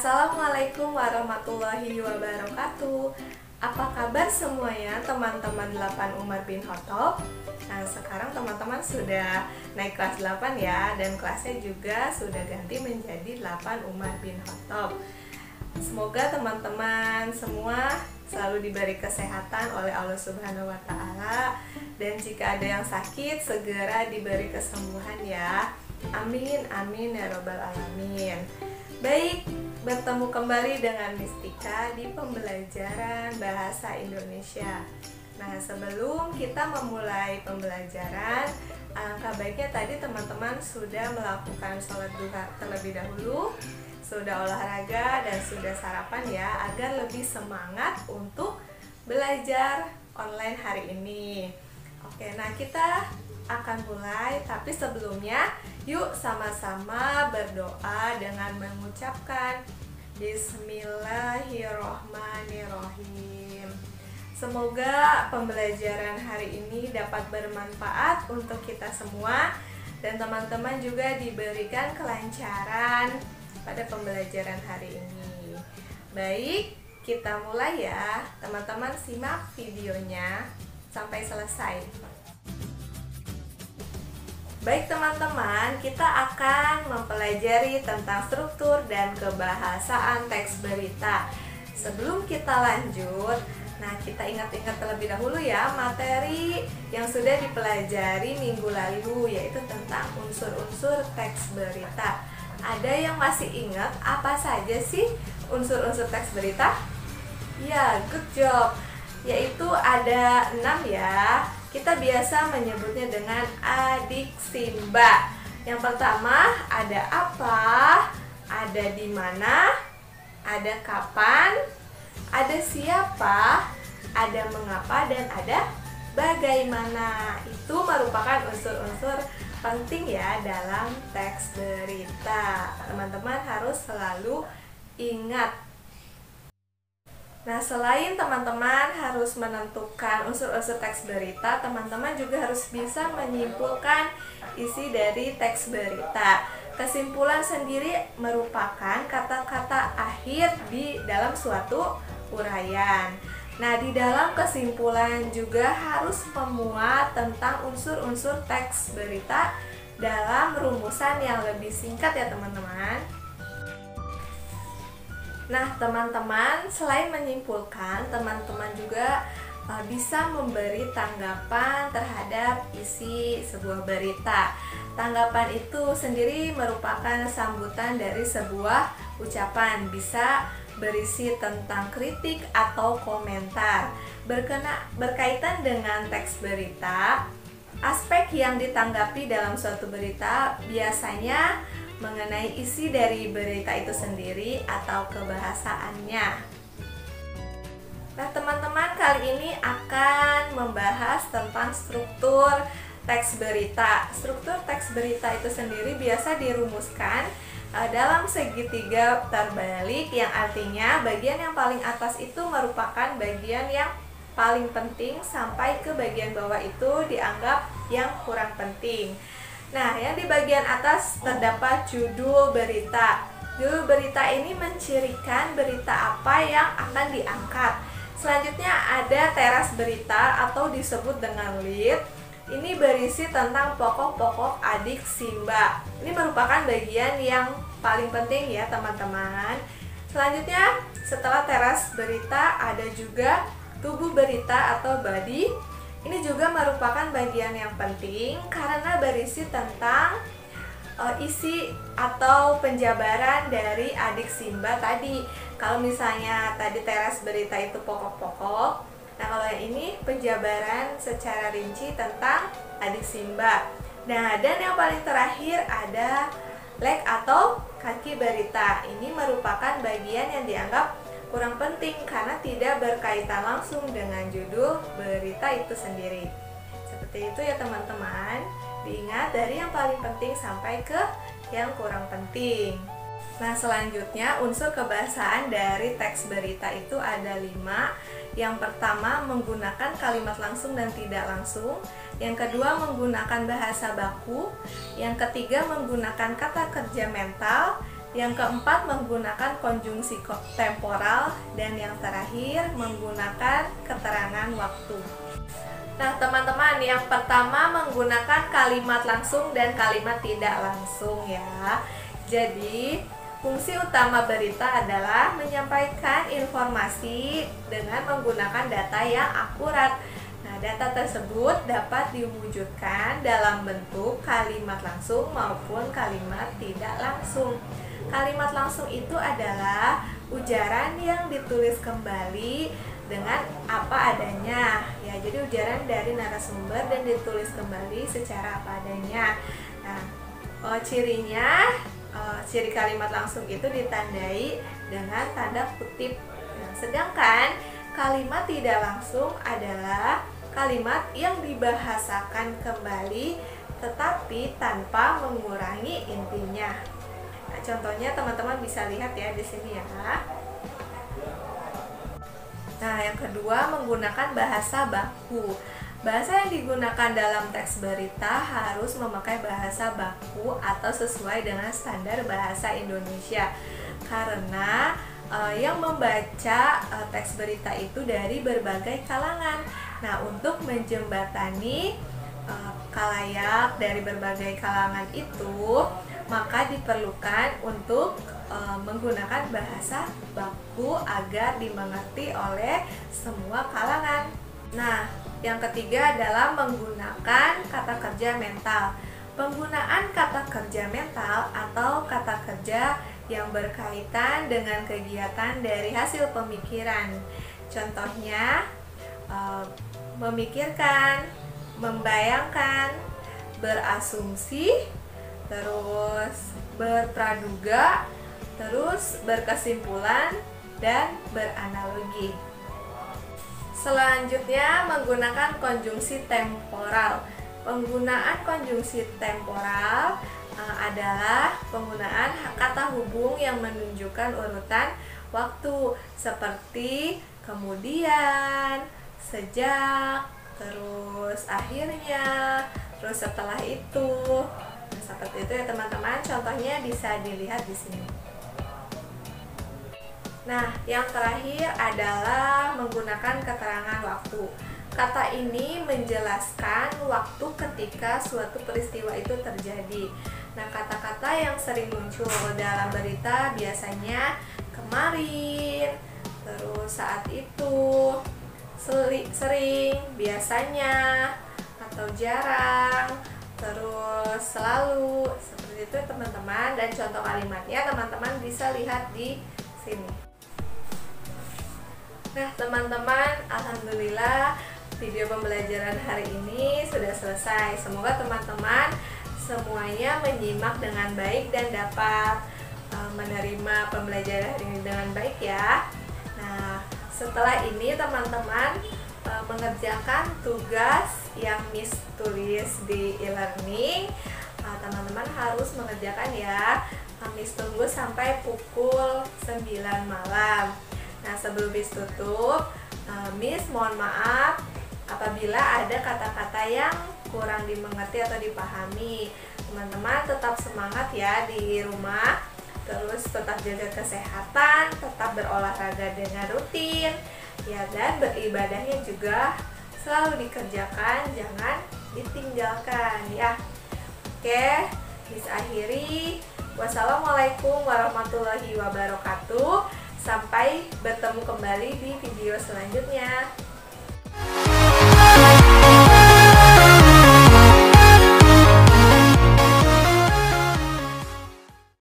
Assalamualaikum warahmatullahi wabarakatuh. Apa kabar semuanya teman-teman 8 Umar bin Khattab? Nah, sekarang teman-teman sudah naik kelas 8 ya, dan kelasnya juga sudah ganti menjadi 8 Umar bin Khattab. Semoga teman-teman semua selalu diberi kesehatan oleh Allah Subhanahu wa Ta'ala, dan jika ada yang sakit segera diberi kesembuhan ya. Amin amin ya robbal alamin. Baik, bertemu kembali dengan Mistika di pembelajaran bahasa Indonesia. Nah, sebelum kita memulai pembelajaran, alangkah baiknya tadi teman-teman sudah melakukan sholat duha terlebih dahulu, sudah olahraga dan sudah sarapan ya, agar lebih semangat untuk belajar online hari ini. Oke, nah kita akan mulai, tapi sebelumnya yuk sama-sama berdoa dengan mengucapkan Bismillahirrohmanirrohim. Semoga pembelajaran hari ini dapat bermanfaat untuk kita semua, dan teman-teman juga diberikan kelancaran pada pembelajaran hari ini. Baik, kita mulai ya. Teman-teman simak videonya sampai selesai. Baik teman-teman, kita akan mempelajari tentang struktur dan kebahasaan teks berita. Sebelum kita lanjut, nah kita ingat-ingat terlebih dahulu ya materi yang sudah dipelajari minggu lalu, yaitu tentang unsur-unsur teks berita. Ada yang masih ingat apa saja sih unsur-unsur teks berita? Ya, good job. Yaitu ada 6 ya. Kita biasa menyebutnya dengan adiksimba. Yang pertama, ada apa, ada di mana, ada kapan, ada siapa, ada mengapa, dan ada bagaimana. Itu merupakan unsur-unsur penting ya dalam teks berita. Teman-teman harus selalu ingat. Nah, selain teman-teman harus menentukan unsur-unsur teks berita, teman-teman juga harus bisa menyimpulkan isi dari teks berita. Kesimpulan sendiri merupakan kata-kata akhir di dalam suatu uraian. Nah, di dalam kesimpulan juga harus memuat tentang unsur-unsur teks berita dalam rumusan yang lebih singkat ya teman-teman. Nah, teman-teman, selain menyimpulkan, teman-teman juga bisa memberi tanggapan terhadap isi sebuah berita. Tanggapan itu sendiri merupakan sambutan dari sebuah ucapan, bisa berisi tentang kritik atau komentar. Berkaitan dengan teks berita, aspek yang ditanggapi dalam suatu berita biasanya mengenai isi dari berita itu sendiri atau kebahasaannya. Nah, teman-teman, kali ini akan membahas tentang struktur teks berita. Struktur teks berita itu sendiri biasa dirumuskan dalam segitiga terbalik, yang artinya bagian yang paling atas itu merupakan bagian yang paling penting, sampai ke bagian bawah itu dianggap yang kurang penting. Nah, yang di bagian atas terdapat judul berita. Judul berita ini mencirikan berita apa yang akan diangkat. Selanjutnya ada teras berita atau disebut dengan lead. Ini berisi tentang pokok-pokok adiksimba. Ini merupakan bagian yang paling penting ya teman-teman. Selanjutnya, setelah teras berita ada juga tubuh berita atau body. Ini juga merupakan bagian yang penting karena berisi tentang isi atau penjabaran dari adiksimba tadi. Kalau misalnya tadi teras berita itu pokok-pokok, nah kalau yang ini penjabaran secara rinci tentang adiksimba. Nah, dan yang paling terakhir ada leg atau kaki berita. Ini merupakan bagian yang dianggap kurang penting karena tidak berkaitan langsung dengan judul berita itu sendiri. Seperti itu ya teman-teman. Diingat dari yang paling penting sampai ke yang kurang penting. Nah, selanjutnya unsur kebahasaan dari teks berita itu ada 5. Yang pertama, menggunakan kalimat langsung dan tidak langsung. Yang kedua, menggunakan bahasa baku. Yang ketiga, menggunakan kata kerja mental. Yang keempat, menggunakan konjungsi temporal. Dan yang terakhir, menggunakan keterangan waktu. Nah, teman-teman, yang pertama menggunakan kalimat langsung dan kalimat tidak langsung ya. Jadi, fungsi utama berita adalah menyampaikan informasi dengan menggunakan data yang akurat. Nah, data tersebut dapat diwujudkan dalam bentuk kalimat langsung maupun kalimat tidak langsung. Kalimat langsung itu adalah ujaran yang ditulis kembali dengan apa adanya ya, jadi ujaran dari narasumber dan ditulis kembali secara apa adanya. Nah, ciri kalimat langsung itu ditandai dengan tanda kutip. Nah, sedangkan kalimat tidak langsung adalah kalimat yang dibahasakan kembali tetapi tanpa mengurangi intinya. Nah, contohnya teman-teman bisa lihat ya di sini ya. Nah, yang kedua, menggunakan bahasa baku. Bahasa yang digunakan dalam teks berita harus memakai bahasa baku atau sesuai dengan standar bahasa Indonesia. Karena yang membaca teks berita itu dari berbagai kalangan. Nah, untuk menjembatani khalayak dari berbagai kalangan itu, maka diperlukan untuk menggunakan bahasa baku agar dimengerti oleh semua kalangan. Nah, yang ketiga adalah menggunakan kata kerja mental. Penggunaan kata kerja mental atau kata kerja yang berkaitan dengan kegiatan dari hasil pemikiran. Contohnya, memikirkan, membayangkan, berasumsi, terus berpraduga, terus berkesimpulan, dan beranalogi. Selanjutnya, menggunakan konjungsi temporal. Penggunaan konjungsi temporal adalah penggunaan kata hubung yang menunjukkan urutan waktu seperti kemudian, sejak, terus akhirnya, terus setelah itu. Nah, seperti itu ya teman-teman. Contohnya bisa dilihat di sini. Nah, yang terakhir adalah menggunakan keterangan waktu. Kata ini menjelaskan waktu ketika suatu peristiwa itu terjadi. Nah, kata-kata yang sering muncul dalam berita biasanya kemarin, terus saat itu, sering, biasanya, atau jarang, terus selalu. Seperti itu teman-teman, dan contoh kalimatnya teman-teman bisa lihat di sini. Nah, teman-teman, alhamdulillah video pembelajaran hari ini sudah selesai. Semoga teman-teman semuanya menyimak dengan baik dan dapat menerima pembelajaran ini dengan baik ya. Nah, setelah ini teman-teman mengerjakan tugas yang Miss tulis di e-learning. Teman-teman harus mengerjakan ya. Miss tunggu sampai pukul 9 malam. Nah, sebelum Miss tutup, Miss mohon maaf apabila ada kata-kata yang kurang dimengerti atau dipahami. Teman-teman tetap semangat ya di rumah, terus tetap jaga kesehatan, tetap berolahraga dengan rutin ya, dan beribadahnya juga selalu dikerjakan, jangan ditinggalkan ya. Oke, Miss akhiri. Wassalamualaikum warahmatullahi wabarakatuh. Sampai bertemu kembali di video selanjutnya.